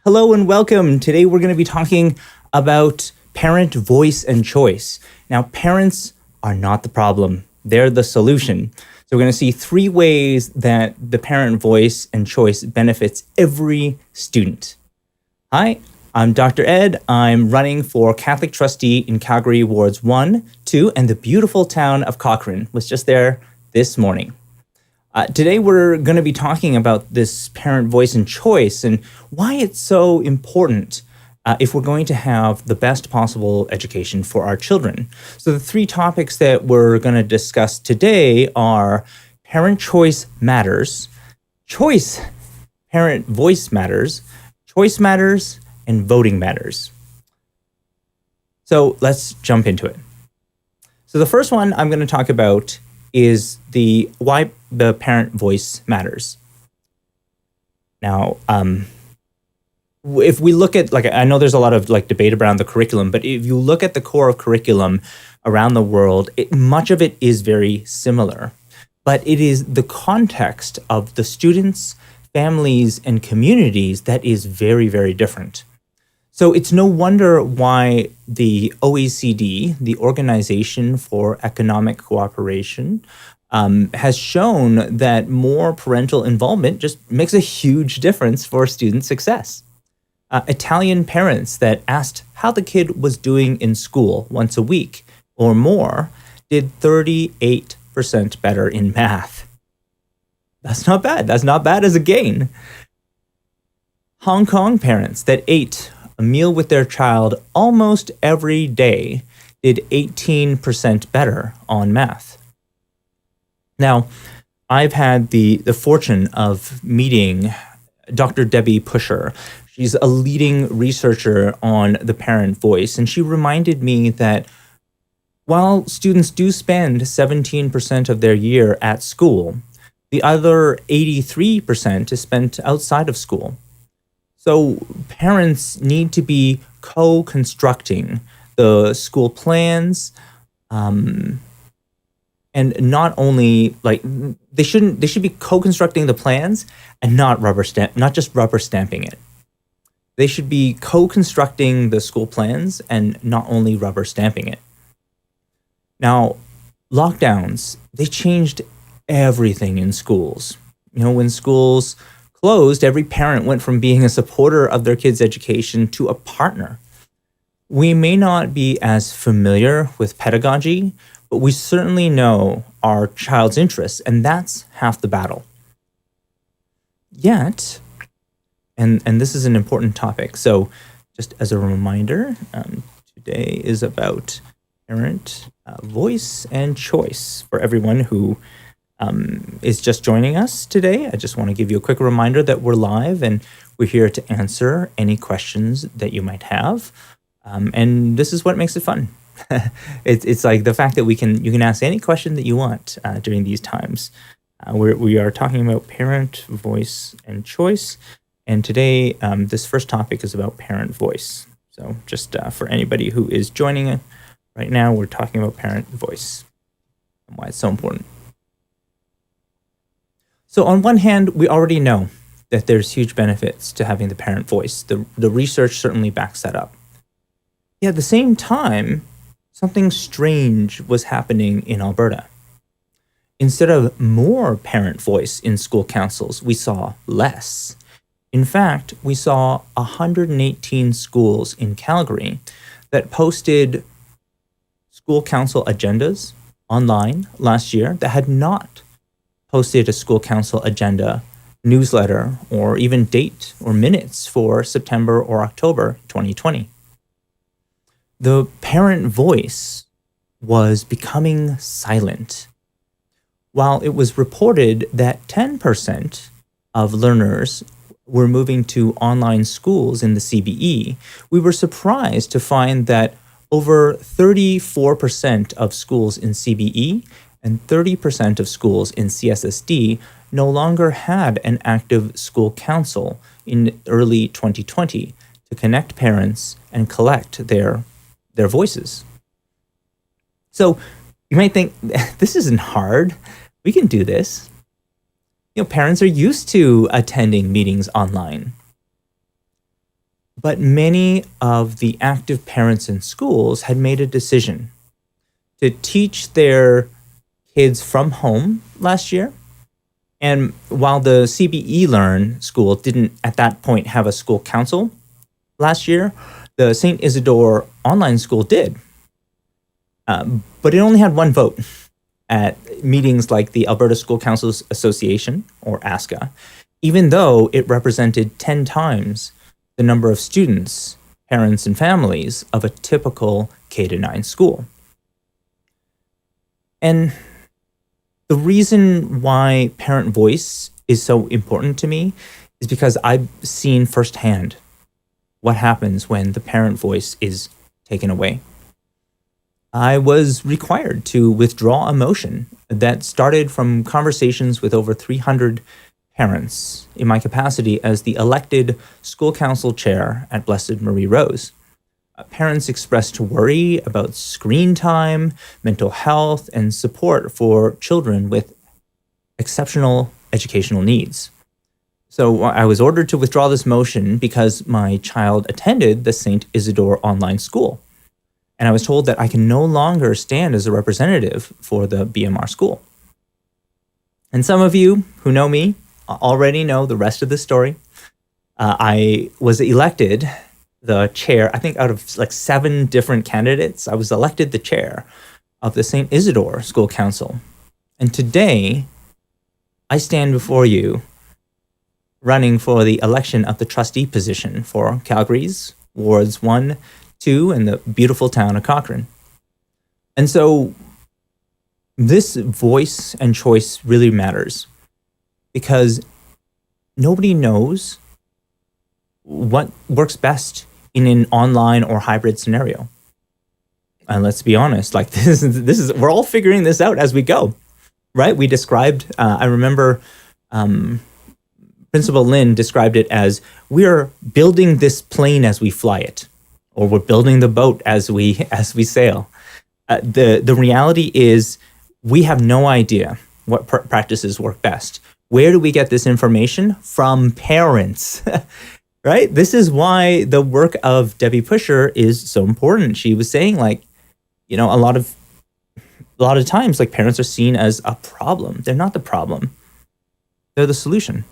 Hello and welcome. Today we're going to be talking about parent voice and choice. Now, parents are not the problem. They're the solution. So we're going to see 3 ways that the parent voice and choice benefits every student. Hi, I'm Dr. Ed. I'm running for Catholic Trustee in Calgary Wards 1, 2, and the beautiful town of Cochrane. Was just there this morning. Today, we're going to be talking about this parent voice and choice and why it's so important if we're going to have the best possible education for our children. So the 3 topics that we're going to discuss today are parent choice matters, parent voice matters, choice matters, and voting matters. So let's jump into it. So the first one I'm going to talk about is why the parent voice matters. Now, if we look at, I know there's a lot of debate around the curriculum, but if you look at the core of curriculum around the world, much of it is very similar. But it is the context of the students, families, and communities that is very, very different. So it's no wonder why the OECD, the Organization for Economic Cooperation, has shown that more parental involvement just makes a huge difference for student success. Italian parents that asked how the kid was doing in school once a week or more did 38% better in math. That's not bad. That's not bad as a gain. Hong Kong parents that ate a meal with their child almost every day did 18% better on math. Now, I've had the fortune of meeting Dr. Debbie Pusher. She's a leading researcher on the parent voice, and she reminded me that while students do spend 17% of their year at school, the other 83% is spent outside of school. So parents need to be co-constructing the school plans, and not only they should be co-constructing the plans and not just rubber stamping it. They should be co-constructing the school plans and not only rubber stamping it. Now, lockdowns, they changed everything in schools. When schools closed, every parent went from being a supporter of their kids' education to a partner. We may not be as familiar with pedagogy, but we certainly know our child's interests, and that's half the battle. Yet, and this is an important topic, so just as a reminder, today is about parent voice and choice for everyone who is just joining us today. I just want to give you a quick reminder that we're live and we're here to answer any questions that you might have. And this is what makes it fun. It's like the fact that you can ask any question that you want during these times. We are talking about parent voice and choice. And today, this first topic is about parent voice. So just for anybody who is joining right now, we're talking about parent voice and why it's so important. So on one hand, we already know that there's huge benefits to having the parent voice. The research certainly backs that up. Yet at the same time, something strange was happening in Alberta. Instead of more parent voice in school councils, we saw less. In fact, we saw 118 schools in Calgary that posted school council agendas online last year that had not posted a school council agenda, newsletter, or even date or minutes for September or October 2020. The parent voice was becoming silent. While it was reported that 10% of learners were moving to online schools in the CBE, we were surprised to find that over 34% of schools in CBE and 30% of schools in CSSD no longer had an active school council in early 2020 to connect parents and collect their voices. So you might think, this isn't hard. We can do this. Parents are used to attending meetings online. But many of the active parents in schools had made a decision to teach their kids from home last year. And while the CBE Learn school didn't at that point have a school council last year, the St. Isidore online school did. But it only had one vote at meetings like the Alberta School Councils Association, or ASCA, even though it represented 10 times the number of students, parents, and families of a typical K-9 school. And the reason why parent voice is so important to me is because I've seen firsthand what happens when the parent voice is taken away. I was required to withdraw a motion that started from conversations with over 300 parents in my capacity as the elected school council chair at Blessed Marie Rose. Parents expressed worry about screen time, mental health, and support for children with exceptional educational needs. So I was ordered to withdraw this motion because my child attended the St. Isidore online school. And I was told that I can no longer stand as a representative for the BMR school. And some of you who know me already know the rest of the story. I was elected the chair, I think out of like 7 different candidates, I was elected the chair of the St. Isidore School Council. And today, I stand before you running for the election of the trustee position for Calgary's Wards 1, 2, and the beautiful town of Cochrane. And so this voice and choice really matters because nobody knows what works best in an online or hybrid scenario. And let's be honest, like this is we're all figuring this out as we go, right? We described, I remember Principal Lynn described it as we're building this plane as we fly it, or we're building the boat as we sail. The reality is we have no idea what practices work best. Where do we get this information? From parents, right? This is why the work of Debbie Pusher is so important. She was saying, like, you know, a lot of times, like, parents are seen as a problem. They're not the problem. They're the solution.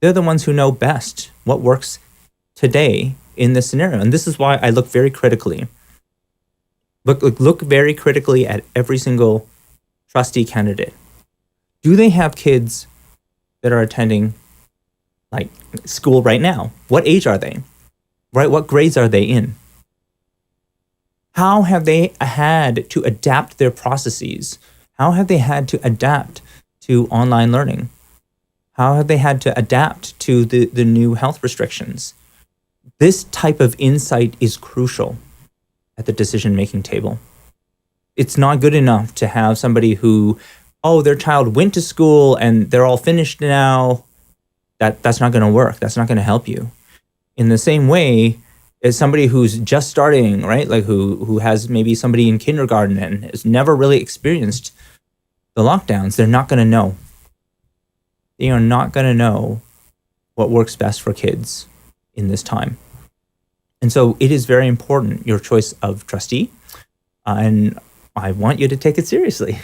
They're the ones who know best what works today in this scenario. And this is why I look very critically. Look very critically at every single trustee candidate. Do they have kids that are attending like school right now? What age are they? Right? What grades are they in? How have they had to adapt their processes? How have they had to adapt to online learning? How have they had to adapt to the new health restrictions? This type of insight is crucial at the decision-making table. It's not good enough to have somebody who, oh, their child went to school and they're all finished now. That's not going to work. That's not going to help you. In the same way as somebody who's just starting, right? Like who has maybe somebody in kindergarten and has never really experienced the lockdowns, they're not going to know. They are not going to know what works best for kids in this time. And so it is very important, your choice of trustee. And I want you to take it seriously.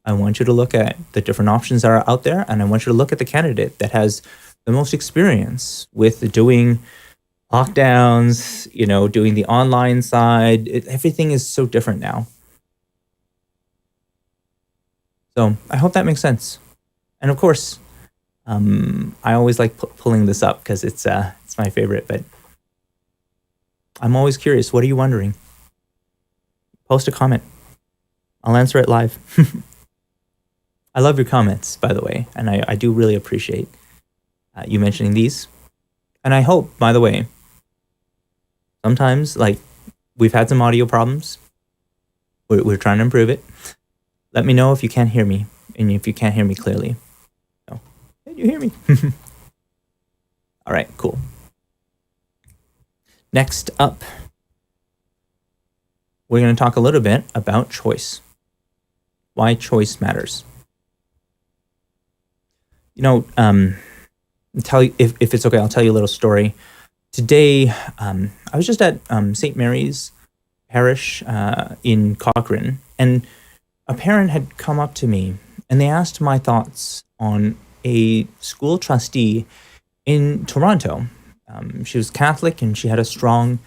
I want you to look at the different options that are out there, and I want you to look at the candidate that has the most experience with doing lockdowns, you know, doing the online side. Everything is so different now. So I hope that makes sense. And of course, I always like pulling this up because it's my favorite, but I'm always curious. What are you wondering? Post a comment. I'll answer it live. I love your comments, by the way, and I do really appreciate you mentioning these. And I hope, by the way, sometimes, like, we've had some audio problems. We're trying to improve it. Let me know if you can't hear me, and if you can't hear me clearly. So, can you hear me? All right, cool. Next up, we're going to talk a little bit about choice. Why choice matters. You know, if it's okay, I'll tell you a little story. today, I was just at St. Mary's Parish in Cochrane, and a parent had come up to me and they asked my thoughts on a school trustee in Toronto. She was Catholic and she had a strong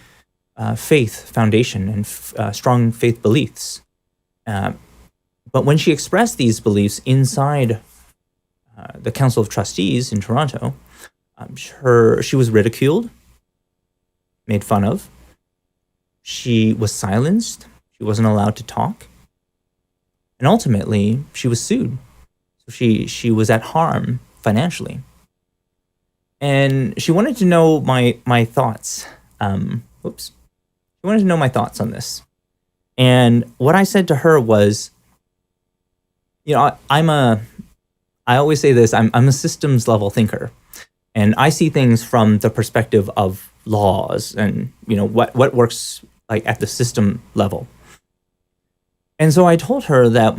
faith foundation and strong faith beliefs. But when she expressed these beliefs inside the Council of Trustees in Toronto, she was ridiculed, made fun of. She was silenced. She wasn't allowed to talk. And ultimately, she was sued. So she was at harm financially. And she wanted to know my thoughts. She wanted to know my thoughts on this. And what I said to her was, I always say this, I'm a systems level thinker. And I see things from the perspective of laws and, what works like at the system level. And so I told her that,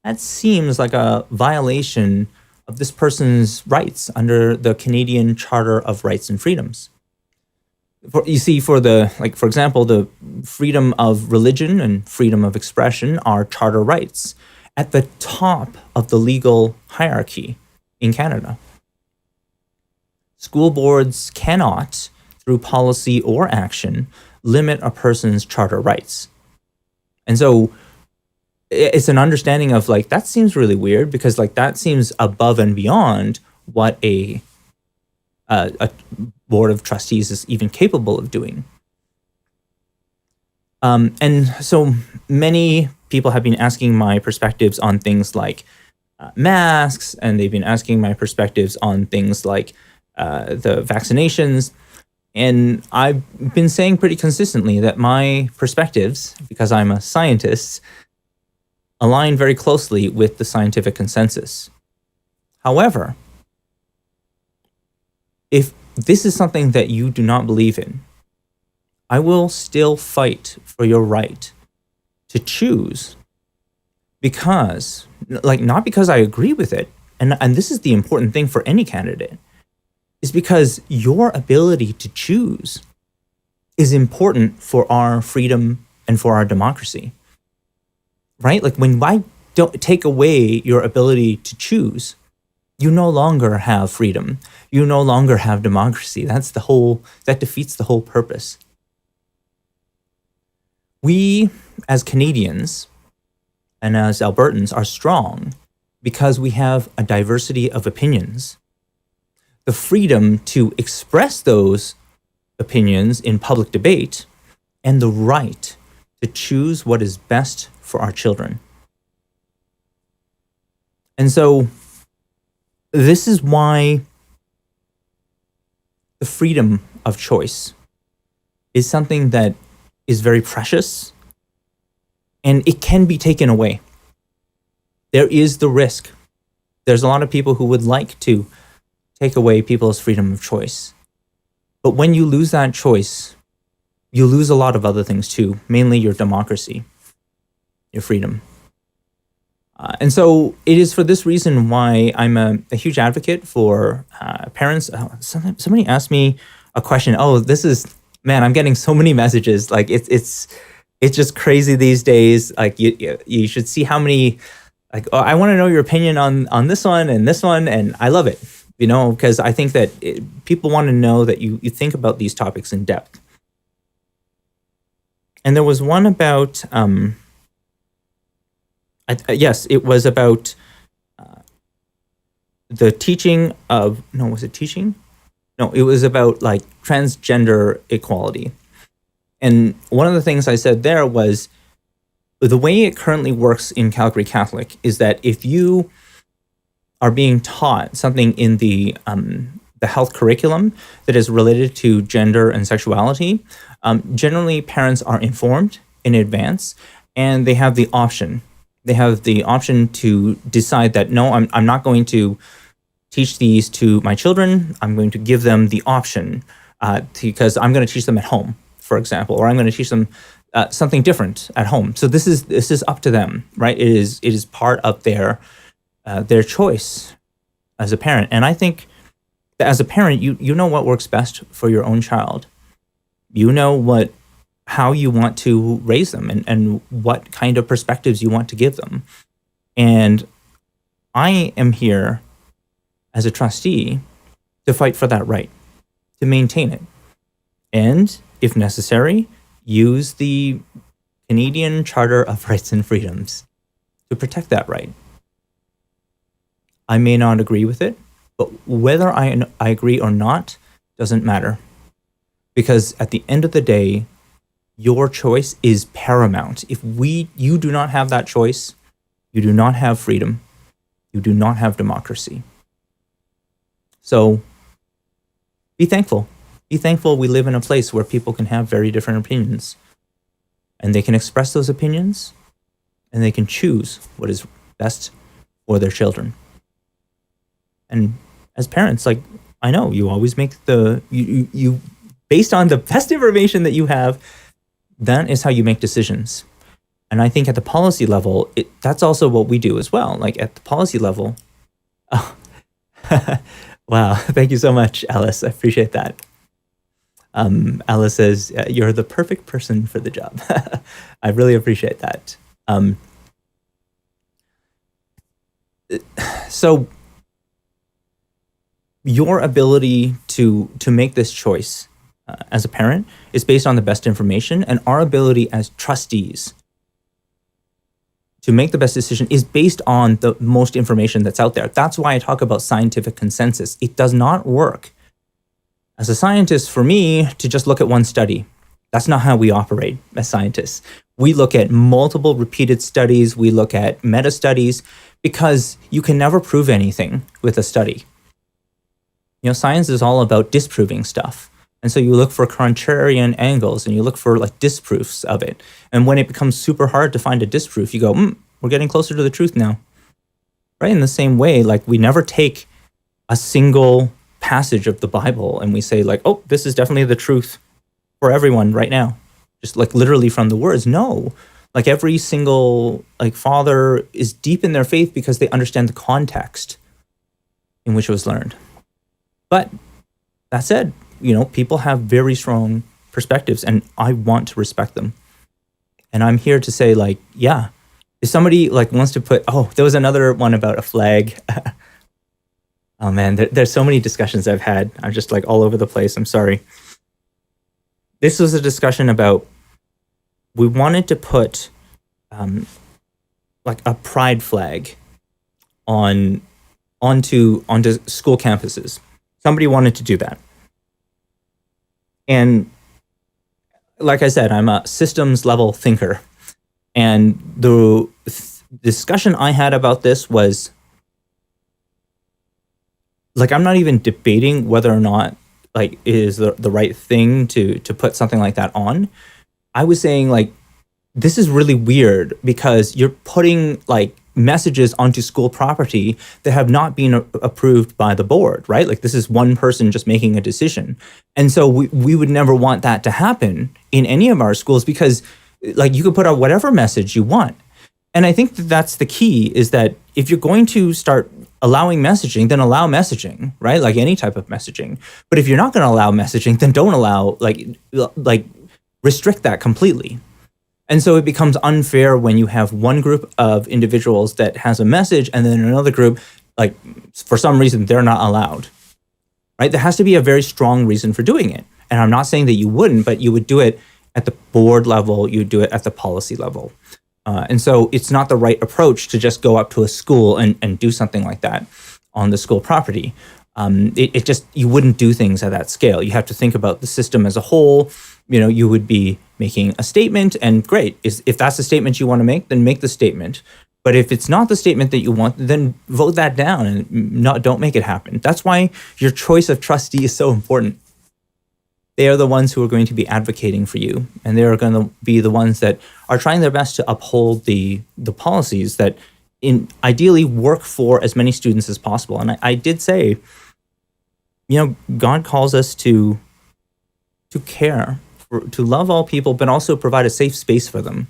that seems like a violation of this person's rights under the Canadian Charter of Rights and Freedoms. For example, the freedom of religion and freedom of expression are charter rights at the top of the legal hierarchy in Canada. School boards cannot, through policy or action, limit a person's charter rights. And so it's an understanding of that seems really weird because that seems above and beyond what a board of trustees is even capable of doing. And so many people have been asking my perspectives on things like masks, and they've been asking my perspectives on things like the vaccinations. And I've been saying pretty consistently that my perspectives, because I'm a scientist, align very closely with the scientific consensus. However, if this is something that you do not believe in, I will still fight for your right to choose because, not because I agree with it, and this is the important thing for any candidate, is because your ability to choose is important for our freedom and for our democracy, right? When I don't take away your ability to choose, you no longer have freedom. You no longer have democracy. That defeats the whole purpose. We, as Canadians and as Albertans, are strong because we have a diversity of opinions. The freedom to express those opinions in public debate, and the right to choose what is best for our children. And so this is why the freedom of choice is something that is very precious, and it can be taken away. There is the risk. There's a lot of people who would like to take away people's freedom of choice. But when you lose that choice, you lose a lot of other things too, mainly your democracy, your freedom. And so it is for this reason why I'm a huge advocate for parents. Somebody asked me a question. I'm getting so many messages. It's just crazy these days. You should see how many, I want to know your opinion on this one, and I love it. Because I think that people want to know that you think about these topics in depth. And there was one about, it was about the teaching of, was it teaching? No, it was about transgender equality. And one of the things I said there was the way it currently works in Calgary Catholic is that if you are being taught something in the health curriculum that is related to gender and sexuality, generally parents are informed in advance, and they have the option. They have the option to decide that, no, I'm not going to teach these to my children. I'm going to give them the option because I'm going to teach them at home, for example, or I'm going to teach them something different at home. So this is up to them, right? It is part of their choice as a parent. And I think as a parent, you know what works best for your own child. You know how you want to raise them and what kind of perspectives you want to give them. And I am here as a trustee to fight for that right, to maintain it. And if necessary, use the Canadian Charter of Rights and Freedoms to protect that right. I may not agree with it, but whether I agree or not doesn't matter. Because at the end of the day, your choice is paramount. If you do not have that choice, you do not have freedom. You do not have democracy. So be thankful. Be thankful we live in a place where people can have very different opinions. And they can express those opinions, and they can choose what is best for their children. And as parents, like, I know you always make you based on the best information that you have, that is how you make decisions. And I think at the policy level, that's also what we do as well. Like at the policy level, oh, wow, thank you so much, Alice. I appreciate that. Alice says, you're the perfect person for the job. I really appreciate that. So your ability to make this choice as a parent is based on the best information, and our ability as trustees to make the best decision is based on the most information that's out there. That's why I talk about scientific consensus. It does not work as a scientist for me to just look at one study. That's not how we operate as scientists. We look at multiple repeated studies. We look at meta studies, because you can never prove anything with a study. You know, science is all about disproving stuff. And so you look for contrarian angles and you look for like disproofs of it. And when it becomes super hard to find a disproof, you go, we're getting closer to the truth now. Right? In the same way, like we never take a single passage of the Bible and we say like, oh, this is definitely the truth for everyone right now. Just like literally from the words. No, like every single like father is deep in their faith because they understand the context in which it was learned. But that said, you know, people have very strong perspectives and I want to respect them. And I'm here to say like, yeah, if somebody like wants to put, there was another one about a flag. Oh man, there's so many discussions I've had. I'm just like all over the place. I'm sorry. This was a discussion about, we wanted to put like a pride flag onto school campuses. Somebody wanted to do that. And like I said, I'm a systems level thinker. And the discussion I had about this was like, I'm not even debating whether or not like it is the right thing to put something like that on. I was saying like, this is really weird because you're putting like messages onto school property that have not been approved by the board, right? Like this is one person just making a decision. And so we would never want that to happen in any of our schools because like you could put out whatever message you want. And I think that's the key is that if you're going to start allowing messaging, then allow messaging, right? Like any type of messaging. But if you're not going to allow messaging, then don't allow, like restrict that completely. And so it becomes unfair when you have one group of individuals that has a message and then another group, like for some reason, they're not allowed, right? There has to be a very strong reason for doing it. And I'm not saying that you wouldn't, but you would do it at the board level, you do it at the policy level. And so it's not the right approach to just go up to a school and do something like that on the school property. It just, you wouldn't do things at that scale. You have to think about the system as a whole. You know, you would be making a statement and great. If that's the statement you want to make, then make the statement. But if it's not the statement that you want, then vote that down and don't make it happen. That's why your choice of trustee is so important. They are the ones who are going to be advocating for you, and they are going to be the ones that are trying their best to uphold the policies that ideally work for as many students as possible. And I did say, you know, God calls us to care, to love all people, but also provide a safe space for them,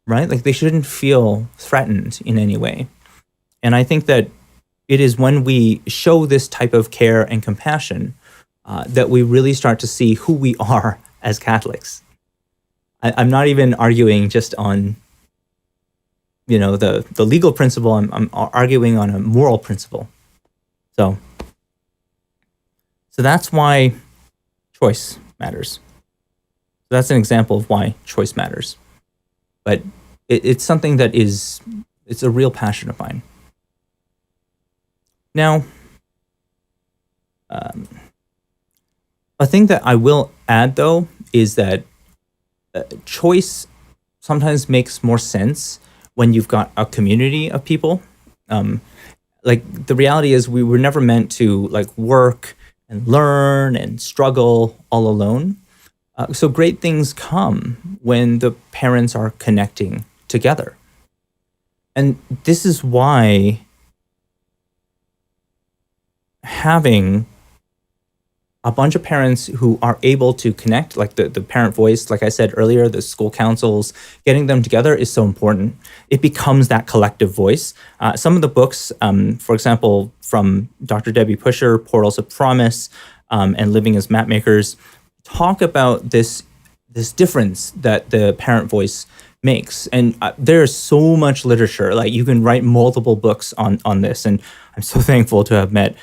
right? Like they shouldn't feel threatened in any way. And I think that it is when we show this type of care and compassion that we really start to see who we are as Catholics. I'm not even arguing just on, the legal principle. I'm arguing on a moral principle. So that's why choice matters. So that's an example of why choice matters. But it's something that it's a real passion of mine. Now, a thing that I will add, though, is that choice sometimes makes more sense when you've got a community of people. Like, the reality is we were never meant to work and learn and struggle all alone. So great things come when the parents are connecting together. And this is why having a bunch of parents who are able to connect, like the parent voice, like I said earlier, the school councils, getting them together is so important. It becomes that collective voice. Some of the books, for example, from Dr. Debbie Pusher, Portals of Promise, and Living as Mapmakers, talk about this difference that the parent voice makes. And there's so much literature. Like, you can write multiple books on this. And I'm so thankful to have met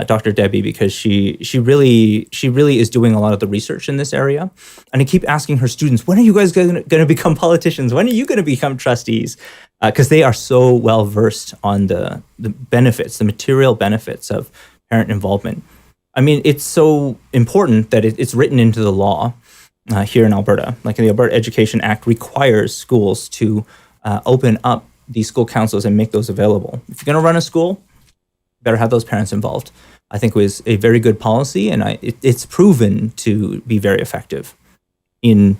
Dr. Debbie, because she really is doing a lot of the research in this area. And I keep asking her students, when are you guys going to become politicians? When are you going to become trustees? Because they are so well versed on the benefits, the material benefits of parent involvement. I mean, it's so important that it's written into the law here in Alberta. Like, the Alberta Education Act requires schools to open up these school councils and make those available. If you're going to run a school, better have those parents involved. I think it was a very good policy, and it's proven to be very effective in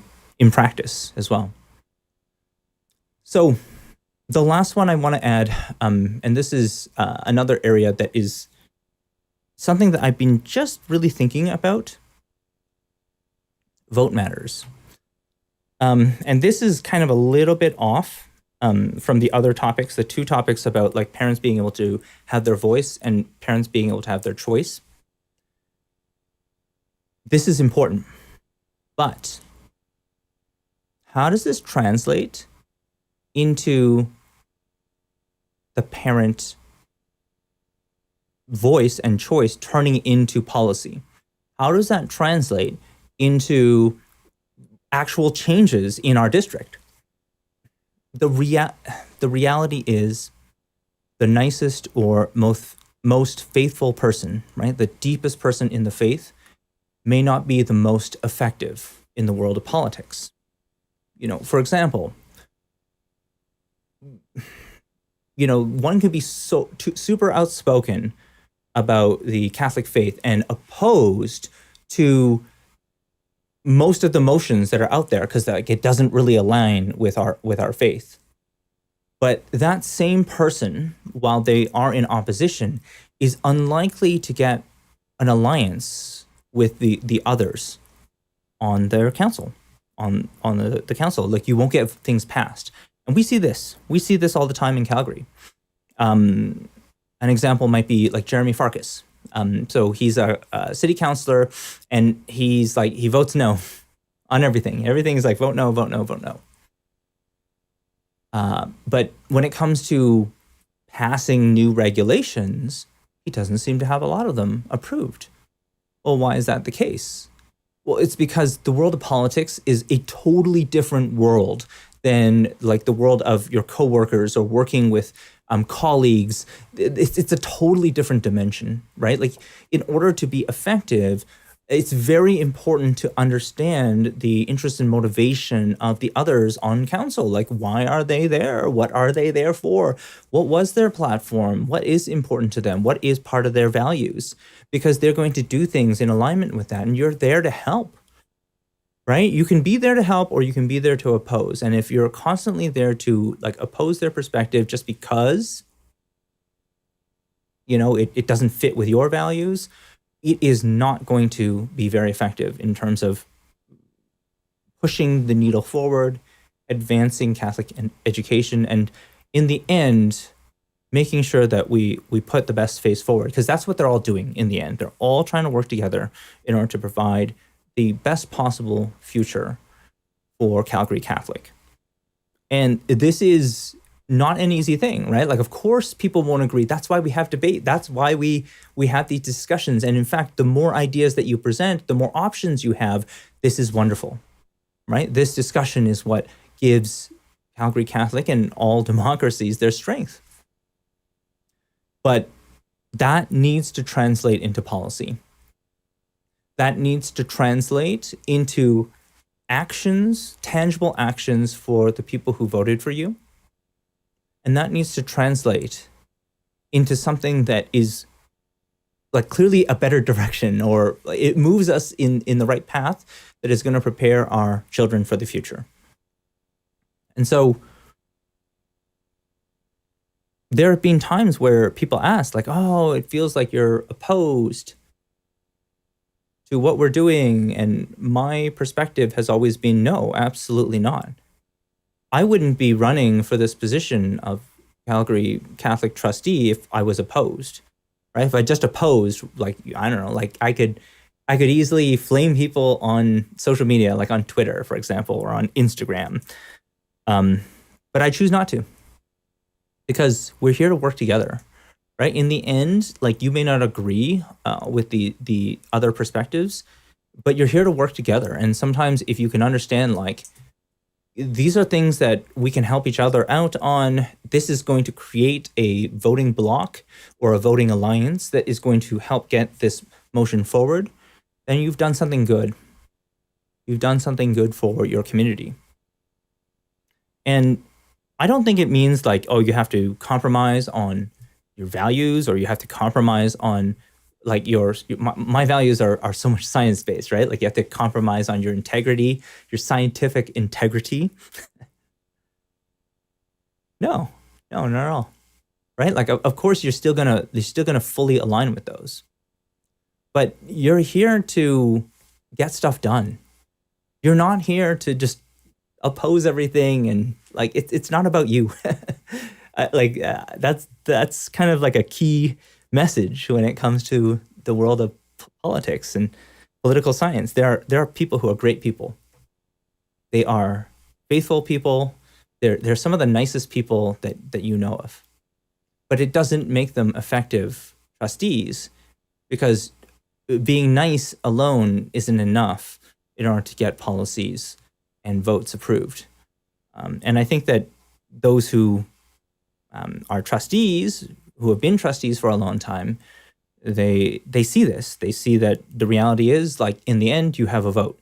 practice as well. So the last one I want to add, and this is another area that is something that I've been just really thinking about: vote matters. And this is kind of a little bit off from the other topics, the two topics about parents being able to have their voice and parents being able to have their choice. This is important, but how does this translate into the parent voice and choice turning into policy? How does that translate into actual changes in our district? The reality is, the nicest or most faithful person, right, the deepest person in the faith, may not be the most effective in the world of politics. For example, one could be super outspoken about the Catholic faith and opposed to most of the motions that are out there because it doesn't really align with our faith. But that same person, while they are in opposition, is unlikely to get an alliance with the others on their council, on the council. Like, you won't get things passed. And we see this all the time in Calgary. An example might be Jeremy Farkas. So he's a city councillor, and he votes no on everything. Everything is vote no, vote no, vote no. But when it comes to passing new regulations, he doesn't seem to have a lot of them approved. Well, why is that the case? Well, it's because the world of politics is a totally different world than the world of your coworkers or working with colleagues. It's a totally different dimension, right? In order to be effective, it's very important to understand the interest and motivation of the others on council. Why are they there? What are they there for? What was their platform? What is important to them? What is part of their values? Because they're going to do things in alignment with that, and you're there to help. Right? You can be there to help, or you can be there to oppose. And if you're constantly there to oppose their perspective just because, it doesn't fit with your values, it is not going to be very effective in terms of pushing the needle forward, advancing Catholic education, and in the end, making sure that we put the best face forward, because that's what they're all doing in the end. They're all trying to work together in order to provide the best possible future for Calgary Catholic. And this is not an easy thing, right? Like, of course, people won't agree. That's why we have debate. That's why we have these discussions. And in fact, the more ideas that you present, the more options you have. This is wonderful, right? This discussion is what gives Calgary Catholic and all democracies their strength. But that needs to translate into policy. That needs to translate into actions, tangible actions for the people who voted for you. And that needs to translate into something that is like clearly a better direction, or it moves us in the right path that is going to prepare our children for the future. And so there have been times where people ask, like, oh, it feels like you're opposed to what we're doing. And my perspective has always been, no, absolutely not. I wouldn't be running for this position of Calgary Catholic trustee if I was opposed, right? If I just opposed, like, I don't know, like I could easily flame people on social media, like on Twitter, for example, or on Instagram. But I choose not to, because we're here to work together, right? In the end, like, you may not agree with the other perspectives, but you're here to work together. And sometimes if you can understand, like, these are things that we can help each other out on. This is going to create a voting bloc or a voting alliance that is going to help get this motion forward. Then you've done something good. You've done something good for your community. And I don't think it means like, oh, you have to compromise on your values, or you have to compromise on like my values are so much science-based, right? Like, you have to compromise on your integrity, your scientific integrity. No, not at all, right? Like, of course, you're still gonna fully align with those, but you're here to get stuff done. You're not here to just oppose everything, and like, it's not about you. That's kind of like a key message when it comes to the world of politics and political science. There are people who are great people. They are faithful people. They're some of the nicest people that you know of. But it doesn't make them effective trustees, because being nice alone isn't enough in order to get policies and votes approved. And I think that those who are trustees, who have been trustees for a long time, they see this. They see that the reality is, like, in the end, you have a vote,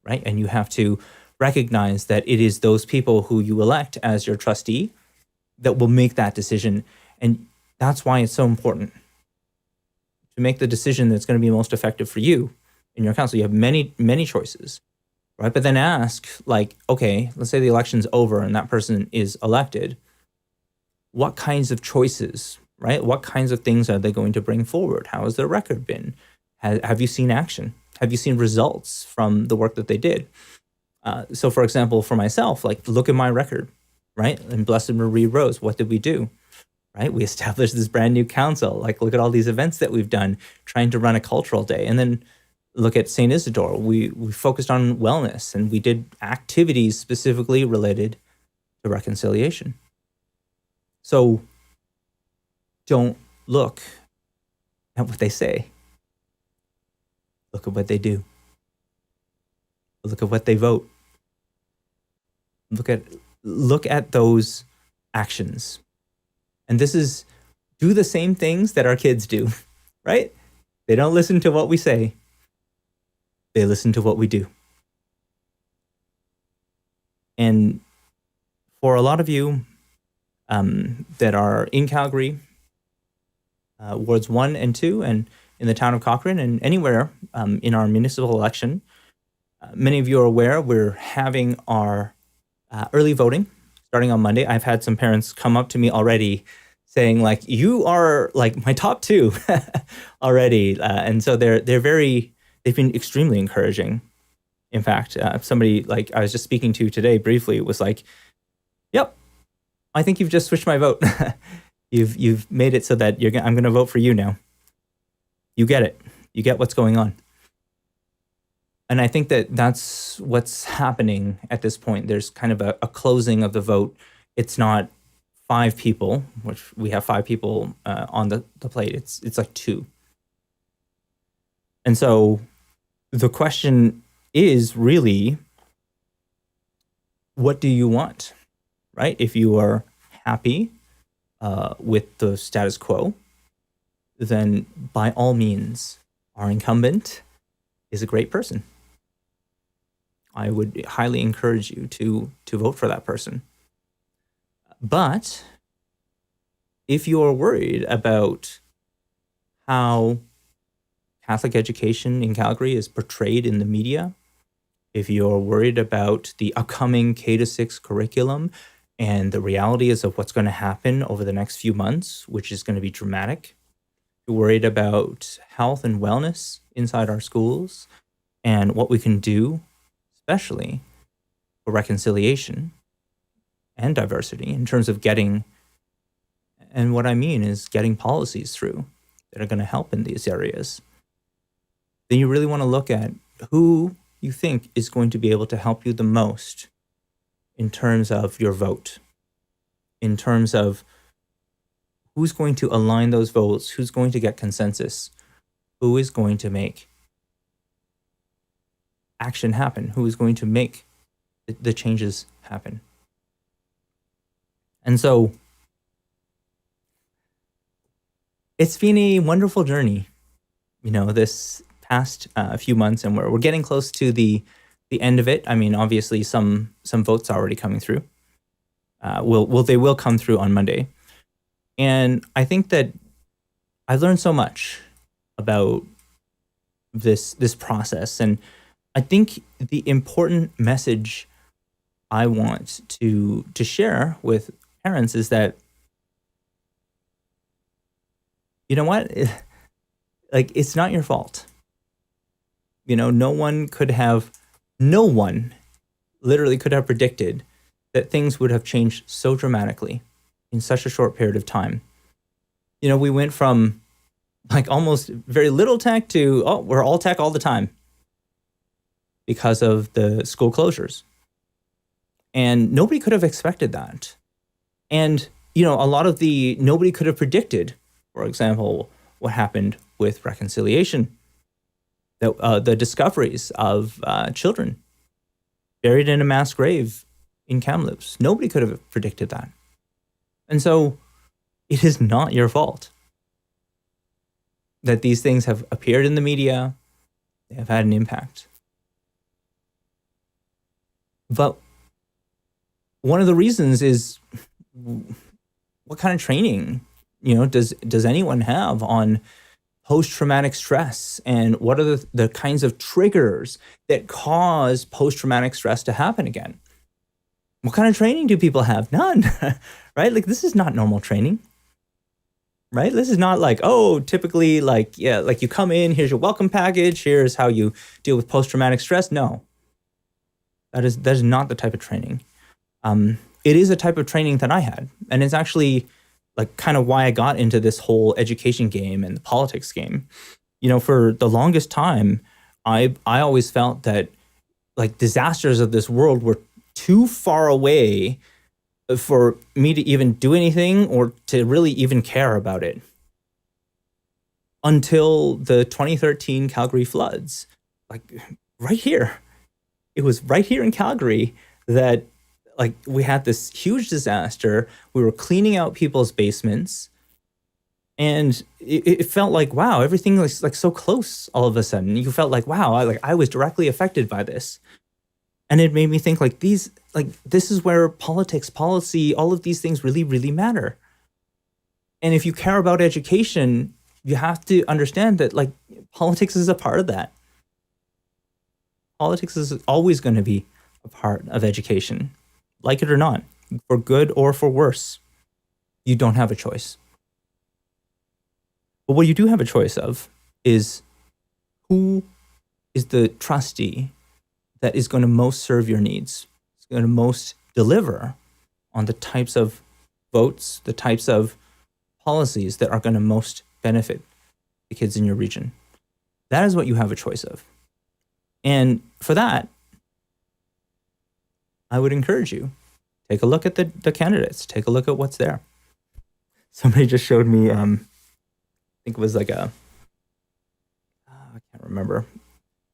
right? And you have to recognize that it is those people who you elect as your trustee that will make that decision. And that's why it's so important to make the decision that's going to be most effective for you in your council. You have many choices, right? But then ask, like, okay, let's say the election's over and that person is elected. What kinds of choices, right? What kinds of things are they going to bring forward? How has their record been? Have you seen action? Have you seen results from the work that they did? So, for example, for myself, like, look at my record, right? In Blessed Marie Rose, what did we do? Right? We established this brand new council. Like, look at all these events that we've done, trying to run a cultural day. And then look at St. Isidore. We focused on wellness, and we did activities specifically related to reconciliation. So don't look at what they say. Look at what they do. Look at what they vote. Look at those actions. And this is, do the same things that our kids do, right? They don't listen to what we say. They listen to what we do. And for a lot of you that are in Calgary, wards 1 and 2, and in the town of Cochrane, and anywhere in our municipal election, many of you are aware we're having our early voting starting on Monday. I've had some parents come up to me already saying, like, you are like my top two already. And so they've been extremely encouraging. In fact, somebody, like, I was just speaking to today briefly, was like, yep, I think you've just switched my vote. You've made it so that I'm going to vote for you now. You get it. You get what's going on. And I think that that's what's happening at this point. There's kind of a closing of the vote. It's not 5 people, which we have 5 people on the plate. It's like 2. And so the question is really, what do you want, right? If you are happy with the status quo, then by all means, our incumbent is a great person. I would highly encourage you to vote for that person. But if you're worried about how Catholic education in Calgary is portrayed in the media, if you're worried about the upcoming K-6 curriculum and the realities of what's going to happen over the next few months, which is going to be dramatic, if you're worried about health and wellness inside our schools and what we can do, especially for reconciliation and diversity in terms of getting, and what I mean is getting policies through that are going to help in these areas, then you really want to look at who you think is going to be able to help you the most in terms of your vote, in terms of who's going to align those votes, who's going to get consensus, who is going to make action happen, who is going to make the changes happen. And so it's been a wonderful journey, this past few months, and we're getting close to the end of it. I mean, obviously some votes are already coming through. They will come through on Monday. And I think that I've learned so much about this process. And I think the important message I want to share with parents is that, you know what? It's not your fault. No one literally could have predicted that things would have changed so dramatically in such a short period of time. We went from almost very little tech to, we're all tech all the time because of the school closures. And nobody could have expected that. And, a lot of nobody could have predicted, for example, what happened with reconciliation, the discoveries of children buried in a mass grave in Kamloops. Nobody could have predicted that. And so it is not your fault that these things have appeared in the media. They have had an impact. But one of the reasons is, what kind of training, does anyone have on post-traumatic stress, and what are the kinds of triggers that cause post-traumatic stress to happen again? What kind of training do people have? None, right? This is not normal training, right? This is not typically you come in, here's your welcome package, here's how you deal with post-traumatic stress. No, that is not the type of training. It is a type of training that I had, and it's actually kind of why I got into this whole education game and the politics game. For the longest time, I always felt that disasters of this world were too far away for me to even do anything or to really even care about it. Until the 2013 Calgary floods, right here. It was right here in Calgary that we had this huge disaster. We were cleaning out people's basements, and it felt wow, everything was so close all of a sudden. You felt wow, I was directly affected by this. And it made me think this is where politics, policy, all of these things really, really matter. And if you care about education, you have to understand that politics is a part of that. Politics is always going to be a part of education. Like it or not, for good or for worse, you don't have a choice. But what you do have a choice of is who is the trustee that is going to most serve your needs, is going to most deliver on the types of votes, the types of policies that are going to most benefit the kids in your region. That is what you have a choice of. And for that, I would encourage you, take a look at the candidates, take a look at what's there. Somebody just showed me, I think it was like I can't remember.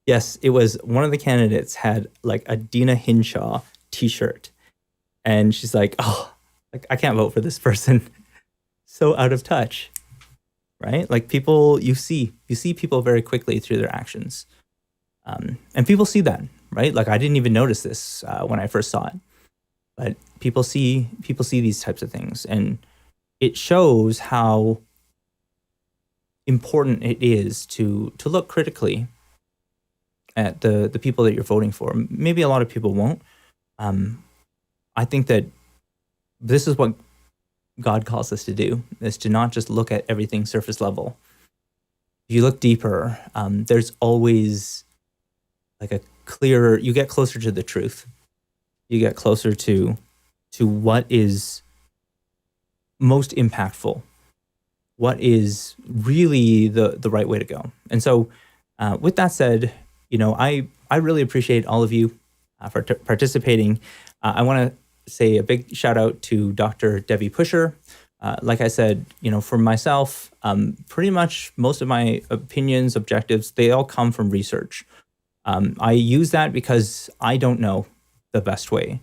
Yes, it was one of the candidates had like a Dina Hinshaw t-shirt. And she's like, oh, like I can't vote for this person. So out of touch, right? Like people, you see people very quickly through their actions. And people see that, right? Like I didn't even notice this when I first saw it, but people see these types of things, and it shows how important it is to look critically at the people that you're voting for. Maybe a lot of people won't. I think that this is what God calls us to do, is to not just look at everything surface level. If you look deeper, there's always like a clearer, you get closer to the truth. You get closer to what is most impactful, what is really the right way to go. And so with that said, I really appreciate all of you for participating. I want to say a big shout out to Dr. Debbie Pusher. Like I said, for myself, pretty much most of my opinions, objectives, they all come from research. I use that because I don't know the best way.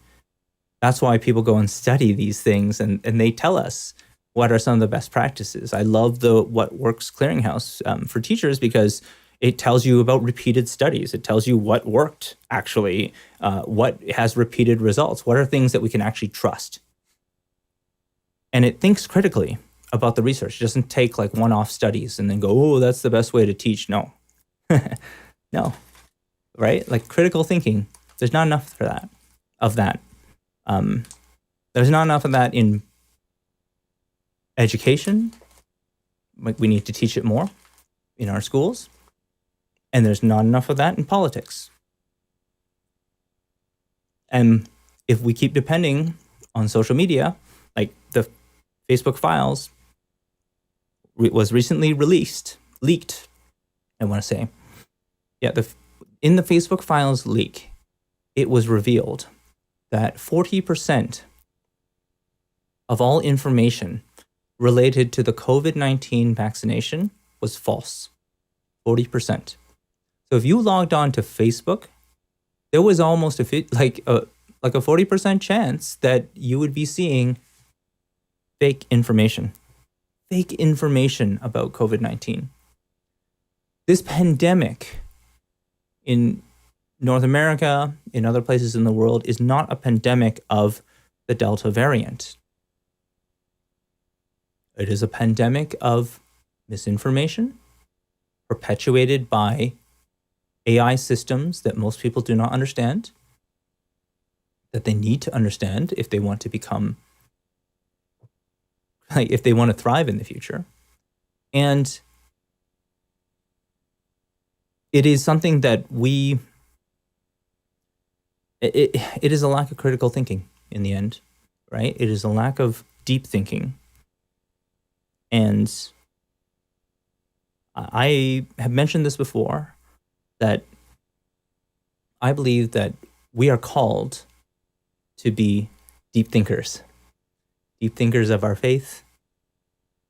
That's why people go and study these things, and they tell us what are some of the best practices. I love the What Works Clearinghouse for teachers, because it tells you about repeated studies. It tells you what worked actually, what has repeated results, what are things that we can actually trust. And it thinks critically about the research. It doesn't take like one-off studies and then go, oh, that's the best way to teach. No, no, right? Like critical thinking, there's not enough for that, of that. There's not enough of that in education. Like we need to teach it more in our schools. And there's not enough of that in politics. And if we keep depending on social media, like the Facebook files was recently leaked, I want to say. Yeah, in the Facebook files leak, it was revealed that 40% of all information related to the COVID-19 vaccination was false. 40%. So if you logged on to Facebook, there was almost a 40% chance that you would be seeing fake information about COVID-19. This pandemic in North America, in other places in the world, is not a pandemic of the Delta variant. It is a pandemic of misinformation perpetuated by AI systems that most people do not understand, that they need to understand if they want to become, if they want to thrive in the future. And it is something that it is a lack of critical thinking in the end, right? It is a lack of deep thinking. And I have mentioned this before, that I believe that we are called to be deep thinkers of our faith,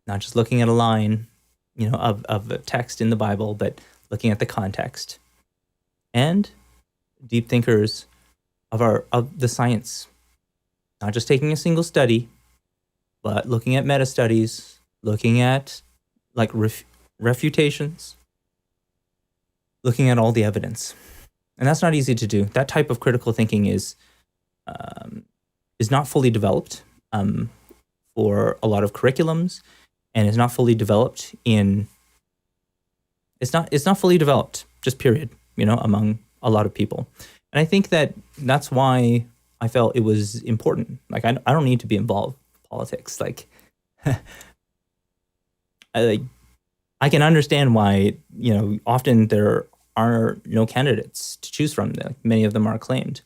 not just looking at a line, of a text in the Bible, but looking at the context, and deep thinkers of the science, not just taking a single study, but looking at meta studies, looking at like refutations, looking at all the evidence. And that's not easy to do. That type of critical thinking is not fully developed for a lot of curriculums, and is not fully developed it's not fully developed, just period, among a lot of people. And I think that's why I felt it was important. Like I don't need to be involved in politics. Like I can understand why, often there are no candidates to choose from. Many of them are acclaimed,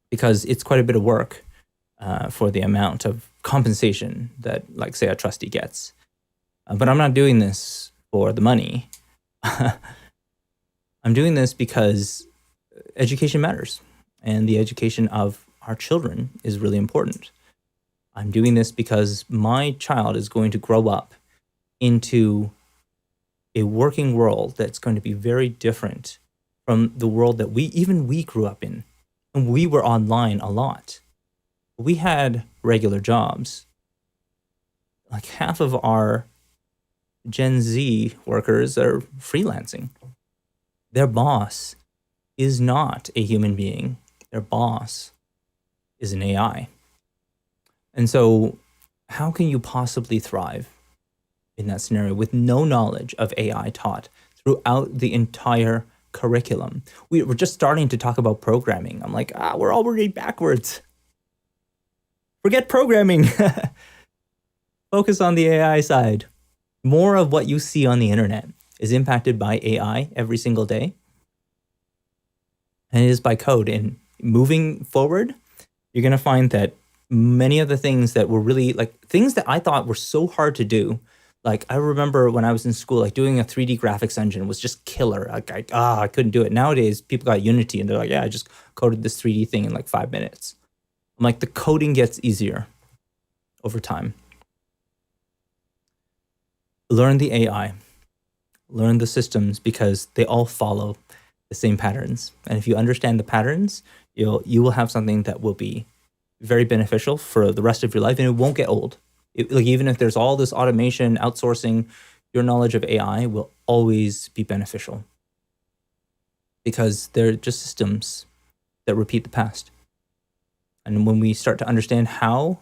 because it's quite a bit of work for the amount of compensation that, like, say, a trustee gets. But I'm not doing this for the money. I'm doing this because education matters, and the education of our children is really important. I'm doing this because my child is going to grow up into a working world that's going to be very different from the world that we grew up in. And we were online a lot. We had regular jobs. Like half of our Gen Z workers are freelancing. Their boss is not a human being. Their boss is an AI. And so how can you possibly thrive in that scenario with no knowledge of AI taught throughout the entire curriculum? We're just starting to talk about programming. I'm like, we're already backwards. Forget programming. Focus on the AI side. More of what you see on the internet is impacted by AI every single day. And it is by code. And moving forward, you're going to find that many of the things that were really like things that I thought were so hard to do. Like I remember when I was in school, like doing a 3D graphics engine was just killer. Like I couldn't do it. Nowadays, people got Unity and they're like, yeah, I just coded this 3D thing in like 5 minutes. I'm like, the coding gets easier over time. Learn the AI, learn the systems, because they all follow the same patterns. And if you understand the patterns, you will have something that will be very beneficial for the rest of your life, and it won't get old. Like even if there's all this automation, outsourcing, your knowledge of AI will always be beneficial, because they're just systems that repeat the past. And when we start to understand how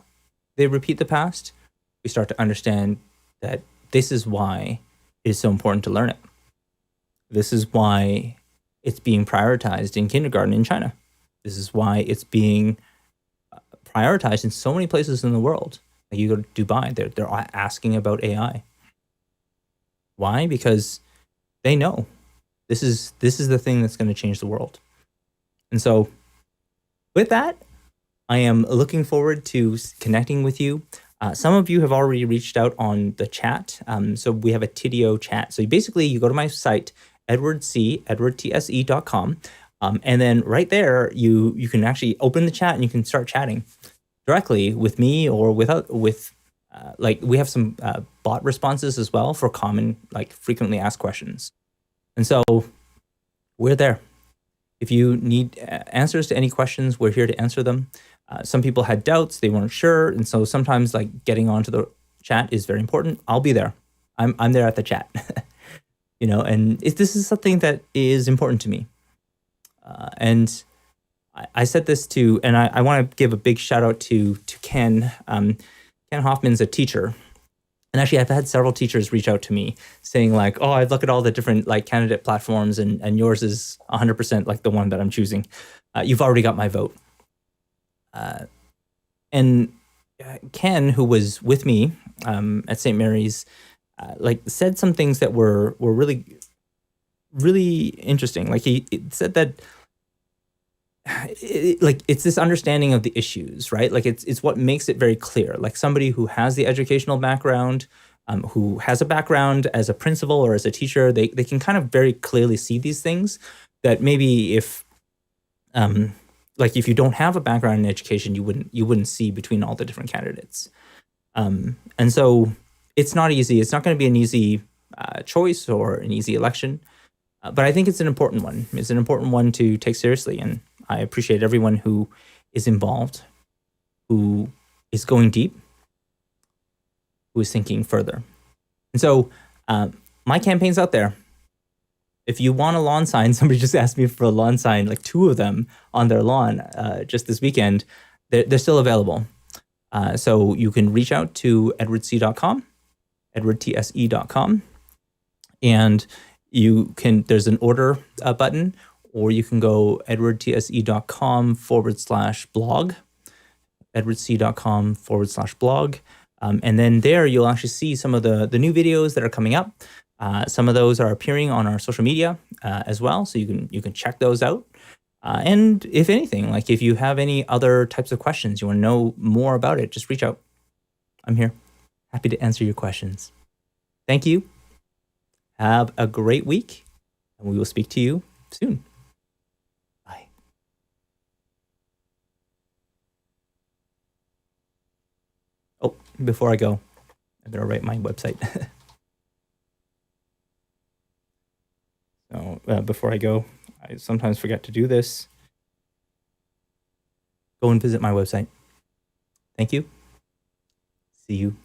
they repeat the past, we start to understand that this is why it is so important to learn it. This is why it's being prioritized in kindergarten in China. This is why it's being prioritized in so many places in the world. Like you go to Dubai, they're asking about AI. Why? Because they know this is the thing that's going to change the world. And so with that, I am looking forward to connecting with you. Some of you have already reached out on the chat. So we have a Tidio chat. So basically you go to my site, edwardtse.com. And then right there, you can actually open the chat and you can start chatting directly with me or with like we have some bot responses as well for common, like frequently asked questions. And so we're there. If you need answers to any questions, we're here to answer them. Some people had doubts, they weren't sure. And so sometimes like getting onto the chat is very important. I'll be there. I'm there at the chat, and this is something that is important to me. And I said this to, and I want to give a big shout out to Ken. Ken Hoffman's a teacher. And actually I've had several teachers reach out to me saying like, oh, I've looked at all the different like candidate platforms and yours is 100% like the one that I'm choosing. You've already got my vote. And Ken, who was with me at St. Mary's, like said some things that were really, really interesting. Like he said that it's this understanding of the issues, right? Like it's what makes it very clear. Like somebody who has the educational background, who has a background as a principal or as a teacher, they can kind of very clearly see these things that maybe if you don't have a background in education, you wouldn't see between all the different candidates. And so it's not easy. It's not going to be an easy choice or an easy election. But I think it's an important one. It's an important one to take seriously. And I appreciate everyone who is involved, who is going deep, who is thinking further. And so my campaign's out there. If you want a lawn sign, somebody just asked me for a lawn sign, like 2 of them on their lawn just this weekend. They're still available. So you can reach out to edwardtse.com, edwardtse.com, and there's an order button, or you can go edwardtse.com/blog, edwardtse.com/blog. And then there you'll actually see some of the new videos that are coming up. Some of those are appearing on our social media as well. So you can check those out. And if anything, like if you have any other types of questions, you want to know more about it, just reach out. I'm here. Happy to answer your questions. Thank you. Have a great week, and we will speak to you soon. Bye. Oh, before I go, I'm going to write my website. So before I go, I sometimes forget to do this. Go and visit my website. Thank you. See you